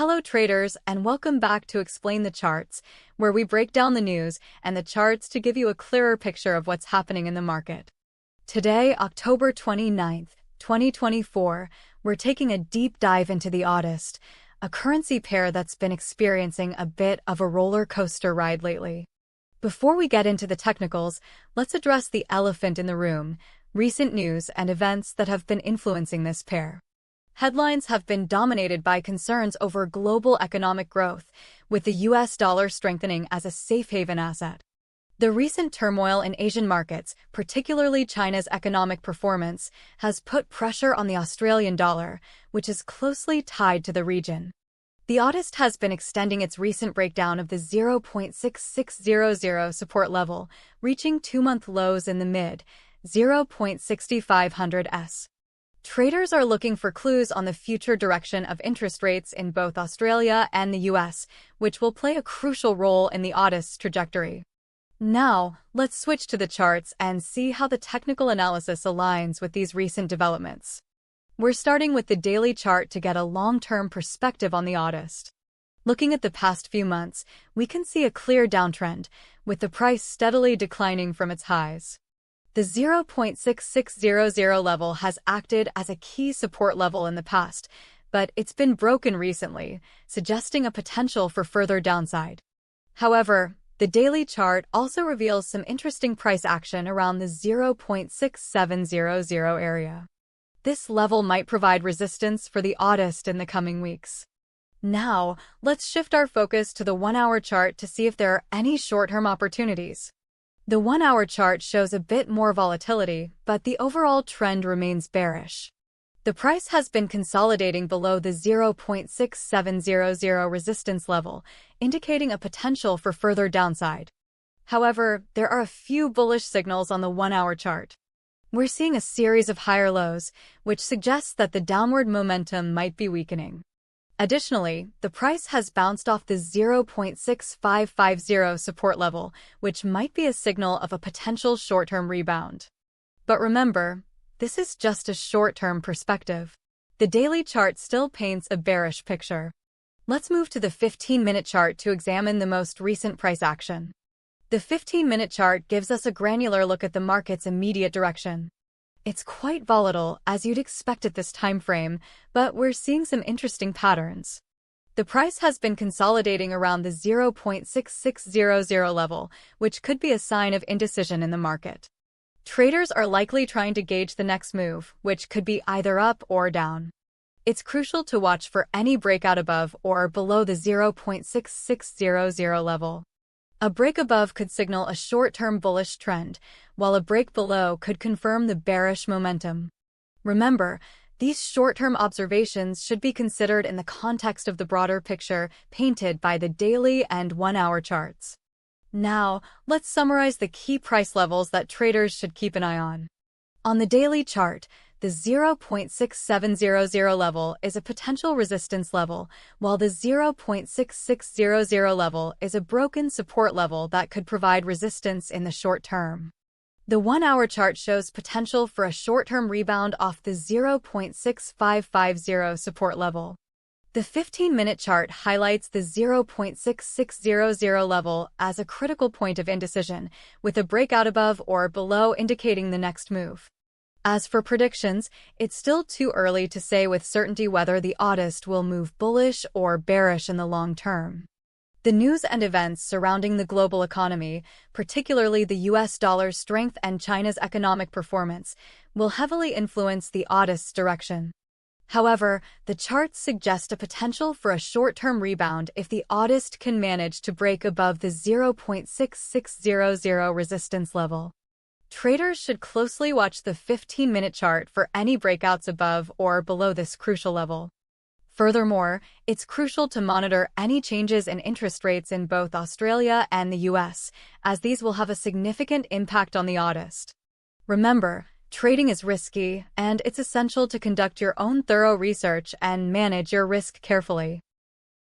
Hello traders, and welcome back to Explain the Charts, where we break down the news and the charts to give you a clearer picture of what's happening in the market. Today, October 29th, 2024, we're taking a deep dive into the AUDUSD, a currency pair that's been experiencing a bit of a roller coaster ride lately. Before we get into the technicals, let's address the elephant in the room, recent news and events that have been influencing this pair. Headlines have been dominated by concerns over global economic growth, with the US dollar strengthening as a safe haven asset. The recent turmoil in Asian markets, particularly China's economic performance, has put pressure on the Australian dollar, which is closely tied to the region. The AUDUSD has been extending its recent breakdown of the 0.6600 support level, reaching two-month lows in the mid-0.6500s. Traders are looking for clues on the future direction of interest rates in both Australia and the US, which will play a crucial role in the AUDUSD's trajectory. Now, let's switch to the charts and see how the technical analysis aligns with these recent developments. We're starting with the daily chart to get a long-term perspective on the AUDUSD. Looking at the past few months, we can see a clear downtrend, with the price steadily declining from its highs. The 0.6600 level has acted as a key support level in the past, but it's been broken recently, suggesting a potential for further downside. However, the daily chart also reveals some interesting price action around the 0.6700 area. This level might provide resistance for the AUDUSD in the coming weeks. Now, let's shift our focus to the 1-hour chart to see if there are any short-term opportunities. The 1-hour chart shows a bit more volatility, but the overall trend remains bearish. The price has been consolidating below the 0.6700 resistance level, indicating a potential for further downside. However, there are a few bullish signals on the 1-hour chart. We're seeing a series of higher lows, which suggests that the downward momentum might be weakening. Additionally, the price has bounced off the 0.6550 support level, which might be a signal of a potential short-term rebound. But remember, this is just a short-term perspective. The daily chart still paints a bearish picture. Let's move to the 15-minute chart to examine the most recent price action. The 15-minute chart gives us a granular look at the market's immediate direction. It's quite volatile, as you'd expect at this time frame, but we're seeing some interesting patterns. The price has been consolidating around the 0.6600 level, which could be a sign of indecision in the market. Traders are likely trying to gauge the next move, which could be either up or down. It's crucial to watch for any breakout above or below the 0.6600 level. A break above could signal a short-term bullish trend, while a break below could confirm the bearish momentum. Remember, these short-term observations should be considered in the context of the broader picture painted by the daily and 1-hour charts. Now, let's summarize the key price levels that traders should keep an eye on. On the daily chart, the 0.6700 level is a potential resistance level, while the 0.6600 level is a broken support level that could provide resistance in the short term. The 1-hour chart shows potential for a short-term rebound off the 0.6550 support level. The 15-minute chart highlights the 0.6600 level as a critical point of indecision, with a breakout above or below indicating the next move. As for predictions, it's still too early to say with certainty whether the AUDUSD will move bullish or bearish in the long term. The news and events surrounding the global economy, particularly the US dollar's strength and China's economic performance, will heavily influence the AUDUSD's direction. However, the charts suggest a potential for a short-term rebound if the AUDUSD can manage to break above the 0.6600 resistance level. Traders should closely watch the 15-minute chart for any breakouts above or below this crucial level. Furthermore, it's crucial to monitor any changes in interest rates in both Australia and the US, as these will have a significant impact on the AUDUSD. Remember, trading is risky, and it's essential to conduct your own thorough research and manage your risk carefully.